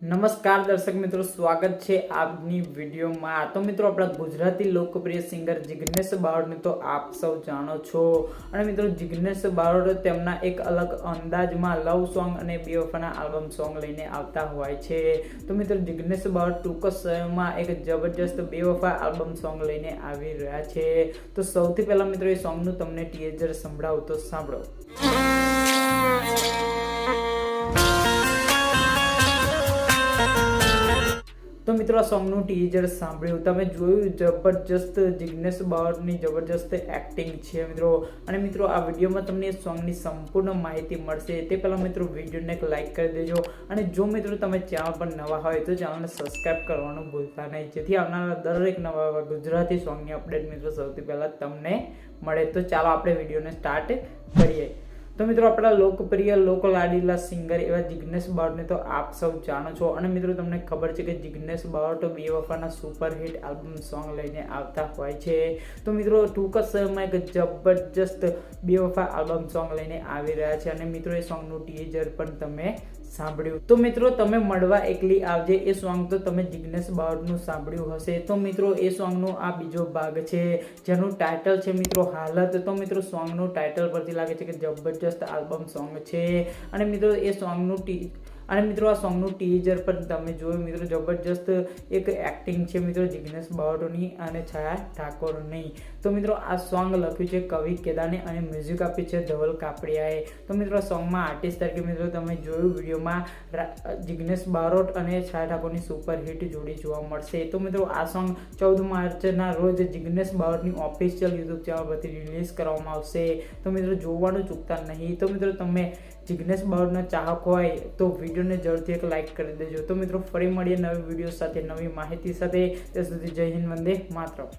નમસ્કાર દર્શક મિત્રો, સ્વાગત છે આપની વિડીયોમાં। તો મિત્રો, આપણા ગુજરાતી લોકપ્રિય સિંગર જિગ્નેશ બારોટને તો આપ સૌ જાણો છો। અને મિત્રો, જિગ્નેશ બારોટ તેમના એક અલગ અંદાજમાં લવ સોંગ અને બેવફાના આલ્બમ સોંગ લઈને આવતા હોય છે। તો મિત્રો, જિગ્નેશ બારોટ ટૂંક સમયમાં એક જબરજસ્ત બેવફા આલ્બમ સોંગ લઈને આવી રહ્યા છે। તો સૌથી પહેલા મિત્રો, એ સોંગનું તમને ટીઝર સંભળાવું તો સાંભળો। તો મિત્રો, આ સોંગનું ટીઝર સાંભળ્યું, તમે જોયું, જબરજસ્ત જિગ્નેશ બારોટની જબરજસ્ત એક્ટિંગ છે મિત્રો। અને મિત્રો, આ વિડીયોમાં તમને સોંગની સંપૂર્ણ માહિતી મળશે। તે પહેલાં મિત્રો, વિડીયોને એક લાઇક કરી દેજો। અને જો મિત્રો તમે ચેનલ પર નવા હોય તો ચેનલને સબસ્ક્રાઇબ કરવાનું ભૂલતા નહીં, જેથી આવનારા દરેક નવા ગુજરાતી સોંગની અપડેટ મિત્રો સૌથી પહેલાં તમને મળે। તો ચાલો આપણે વિડીયોને સ્ટાર્ટ કરીએ। તો મિત્રો, આપણા લોકપ્રિય લોકલાડીલા સિંગર એવા જિગ્નેશ બારોટને તો આપ સૌ જાણો છો। અને મિત્રો, તમને ખબર છે કે જિગ્નેશ બારોટ બેવફાના સુપરહિટ આલ્બમ સોંગ લઈને આવતા હોય છે। તો મિત્રો, ટૂંક જ સમયમાં એક જબરજસ્ત બેવફા આલ્બમ સોંગ લઈને આવી રહ્યા છે। અને મિત્રો, એ સોંગનું ટીઝર પણ તમે સાંભળ્યું। તો મિત્રો, તમે મળવા એકલી આવજે એ સોંગ તો તમે જિગ્નેશ બારોટનું સાંભળ્યું હશે। તો મિત્રો, એ સોંગનો આ બીજો ભાગ છે, જેનું ટાઇટલ છે મિત્રો હાલત। તો મિત્રો, સોંગનું ટાઇટલ પરથી લાગે છે કે જબરજસ્ત આલ્બમ સોંગ છે। અને મિત્રો, એ સોંગનું આ સોંગનું ટીઝર પણ તમે જોયું મિત્રો, જબરજસ્ત એક એક્ટિંગ છે મિત્રો જિગ્નેશ બારોટની અને છાયા ઠાકોરની। તો મિત્રો, આ સોંગ લખ્યું છે કવિ કેદાને અને મ્યુઝિક આપ્યું છે ધવલ કાપડિયાએ। તો મિત્રો, સોંગમાં આર્ટિસ્ટ તરીકે મિત્રો તમે જોયું વિડીયોમાં જિગ્નેશ બારોટ અને છાયા ઠાકોરની સુપરહિટ જોડી જોવા મળશે। તો મિત્રો, આ સોંગ 14 માર્ચના રોજ જિગ્નેશ બારોટની ઓફિશિયલ યુટ્યુબ ચેનલ પરથી રિલીઝ કરવામાં આવશે। તો મિત્રો, જોવાનું ચૂકતા નહીં। તો મિત્રો, તમે જિગ્નેશ બારોટના ચાહક હોય તો વિડીયોને જરૂરથી એક લાઇક કરી દેજો। તો મિત્રો, ફરી મળીએ નવી વિડીયો સાથે, નવી માહિતી સાથે। ત્યાં સુધી જય હિન્દ, વંદે માતરમ।